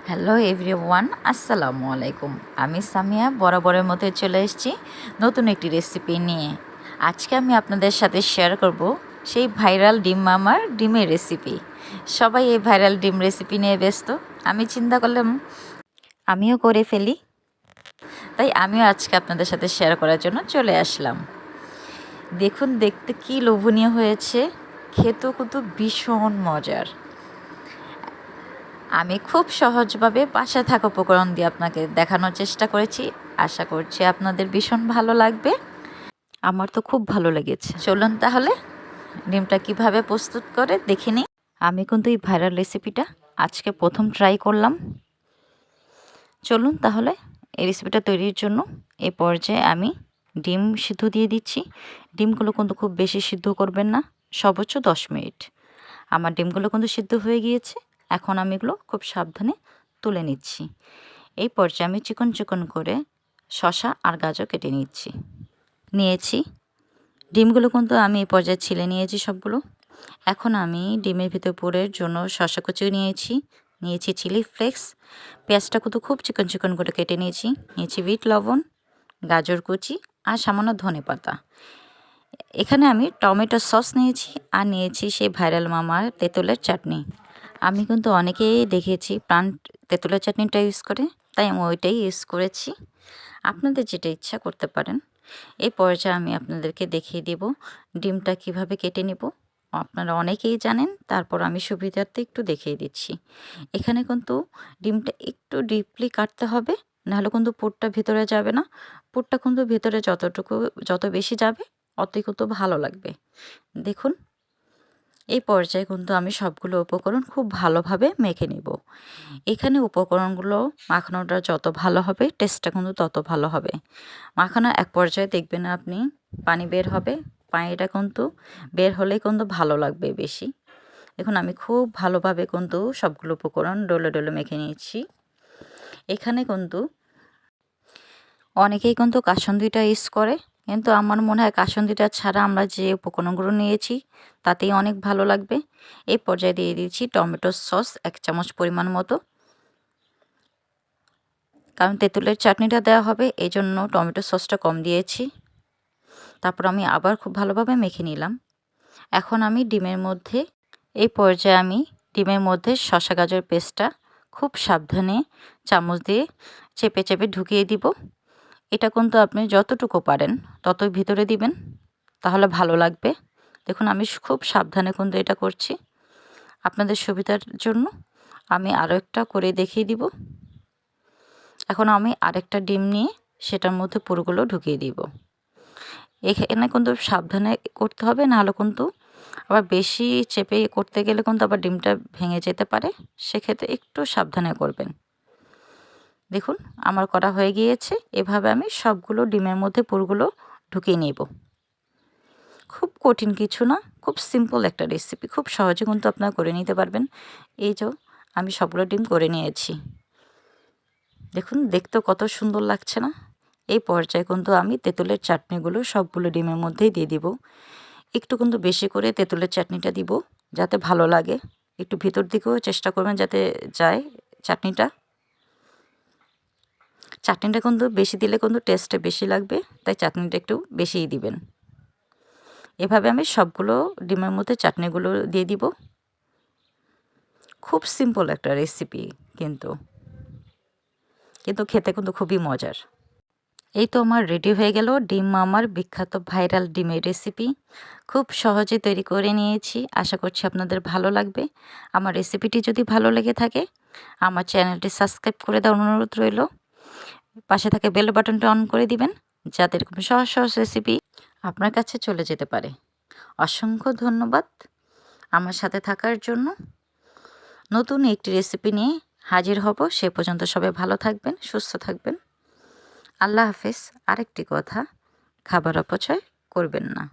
Hello everyone, আসসালামু আলাইকুম। আমি সামিয়া বরাবরের মতো চলে এসেছি নতুন একটি রেসিপি নিয়ে। আজকে আমি আপনাদের সাথে শেয়ার করব সেই ভাইরাল ডিম মামার ডিমের রেসিপি। সবাই এই ভাইরাল ডিম রেসিপি নিয়ে ব্যস্ত। আমি চিন্তা করলাম আমিও করে ফেলি, তাই আমিও আজকে আপনাদের সাথে শেয়ার করার জন্য চলে আসলাম। দেখুন দেখতে কি লোভনীয় হয়েছে, খেতেও কিন্তু ভীষণ মজার। আমি খুব সহজভাবে বাসায় থাকা উপকরণ দিয়ে আপনাকে দেখানোর চেষ্টা করেছি। আশা করছি আপনাদের ভীষণ ভালো লাগবে। আমার তো খুব ভালো লেগেছে। চলুন তাহলে ডিমটা কিভাবে প্রস্তুত করে দেখে নিই। আমি কিন্তু এই ভাইরাল রেসিপিটা আজকে প্রথম ট্রাই করলাম। চলুন তাহলে এই রেসিপিটা তৈরির জন্য এই পর্যায়ে আমি ডিম সিদ্ধ দিয়ে দিচ্ছি। ডিমগুলো কিন্তু খুব বেশি সিদ্ধ করবেন না, সর্বোচ্চ 10 মিনিট। আমার ডিমগুলো কিন্তু সিদ্ধ হয়ে গিয়েছে। এখন আমি এগুলো খুব সাবধানে তুলে নিচ্ছি। এই পর্যায়ে আমি চিকন চিকন করে শসা আর গাজর কেটে নিয়েছি। ডিমগুলো কিন্তু আমি এই পর্যায়ে ছিলে নিয়েছি সবগুলো। এখন আমি ডিমের ভিতর পুরের জন্য শসা কুচি নিয়েছি চিলি ফ্লেক্স, পেঁয়াজটা কিন্তু খুব চিকন চিকন করে কেটে নিয়েছি বিট লবণ, গাজর কুচি আর সামান্য ধনেপাতা। এখানে আমি টমেটো সস নিয়েছি আর নিয়েছি সেই ভাইরাল মামার তেঁতুলের চাটনি। আমি কিন্তু অনেকেই দেখেছি প্রাণ তেঁতুলের চাটনিটা ইউজ করে, তাই আমি ওইটাই ইউজ করেছি। আপনাদের যেটা ইচ্ছা করতে পারেন। এই পর্যায়ে আমি আপনাদেরকে দেখিয়ে দেব ডিমটা কিভাবে কেটে নেব। আপনারা অনেকেই জানেন, তারপর আমি সুবিধার্থে একটু দেখিয়ে দিচ্ছি। এখানে কিন্তু ডিমটা একটু ডিপলি কাটতে হবে, নাহলে কিন্তু পুরটা ভিতরে যাবে না। পুরটা কিন্তু ভিতরে যত বেশি যাবে অতই কিন্তু ভালো লাগবে। দেখুন এই পর্যায়ে কিন্তু আমি সবগুলো উপকরণ খুব ভালোভাবে মেখে নেব। এখানে উপকরণগুলো মাখানোটা যত ভালো হবে টেস্টটা কিন্তু তত ভালো হবে। মাখানোর এক পর্যায়ে দেখবেন আপনি পানি বের হবে। পানিটা কিন্তু বের হলেই কিন্তু ভালো লাগবে বেশি। দেখুন আমি খুব ভালোভাবে কিন্তু সবগুলো উপকরণ ডলে ডলে মেখে নিয়েছি। এখানে কিন্তু অনেকেই কিন্তু কাসুন্দিটা ইউজ করে, কিন্তু আমার মনে হয় কাসুন্দিটা ছাড়া আমরা যে উপকরণগুলো নিয়েছি তাতেই অনেক ভালো লাগবে। এই পর্যায়ে দিয়ে দিয়েছি টমেটো সস 1 চামচ পরিমাণ মতো, কারণ তেঁতুলের চাটনিটা দেওয়া হবে এই জন্য টমেটো সসটা কম দিয়েছি। তারপর আমি আবার খুব ভালোভাবে মেখে নিলাম। এখন আমি এই পর্যায়ে আমি ডিমের মধ্যে শসা গাজর পেস্টটা খুব সাবধানে চামচ দিয়ে চেপে চেপে ঢুকিয়ে দিব। এটা কিন্তু আপনি যতটুকু পারেন ততই ভিতরে দিবেন, তাহলে ভালো লাগবে। দেখুন আমি খুব সাবধানে কিন্তু এটা করছি আপনাদের সুবিধার জন্য। আমি আরও একটা করে দেখিয়ে দিব। এখন আমি আরেকটা ডিম নিয়ে সেটার মধ্যে পুরোগুলো ঢুকিয়ে দিব। এখানে কিন্তু সাবধানে করতে হবে, নাহলে কিন্তু আবার বেশি চেপে করতে গেলে কিন্তু আবার ডিমটা ভেঙে যেতে পারে। সেক্ষেত্রে একটু সাবধানে করবেন। দেখুন আমার করা হয়ে গিয়েছে। এভাবে আমি সবগুলো ডিমের মধ্যে পুরোগুলো ঢুকিয়ে নেব। খুব কঠিন কিছু না, খুব সিম্পল একটা রেসিপি, খুব সহজে কিন্তু আপনারা করে নিতে পারবেন। এই যে আমি সবগুলো ডিম করে নিয়েছি। দেখুন দেখতেও কত সুন্দর লাগছে না। এই পর্যায়ে কিন্তু আমি তেঁতুলের চাটনিগুলো সবগুলো ডিমের মধ্যেই দিয়ে দিব। একটু কিন্তু বেশি করে তেঁতুলের চাটনিটা দিব যাতে ভালো লাগে। একটু ভিতর দিকেও চেষ্টা করবেন যাতে যায় চাটনিটা কিন্তু বেশি দিলে কিন্তু টেস্টটা বেশি লাগবে, তাই চাটনিটা একটু বেশিই দিবেন। এভাবে আমি সবগুলো ডিমের মধ্যে চাটনিগুলো দিয়ে দিব। খুব সিম্পল একটা রেসিপি, কিন্তু খেতে কিন্তু খুবই মজার। এই তো আমার রেডি হয়ে গেল ডিম মামার বিখ্যাত ভাইরাল ডিমের রেসিপি। খুব সহজে তৈরি করে নিয়েছি। আশা করছি আপনাদের ভালো লাগবে। আমার রেসিপিটি যদি ভালো লেগে থাকে আমার চ্যানেলটি সাবস্ক্রাইব করে দেওয়ার অনুরোধ রইল। পাশে থাকা বেল বাটনটা অন করে দিবেন, যাতে এরকম সহজ সহজ রেসিপি আপনার কাছে চলে যেতে পারে। অসংখ্য ধন্যবাদ আমার সাথে থাকার জন্য। নতুন একটি রেসিপি নিয়ে হাজির হব। সে পর্যন্ত সবাই ভালো থাকবেন, সুস্থ থাকবেন। আল্লাহ হাফেজ। আরেকটি কথা, খাবার অপচয় করবেন না।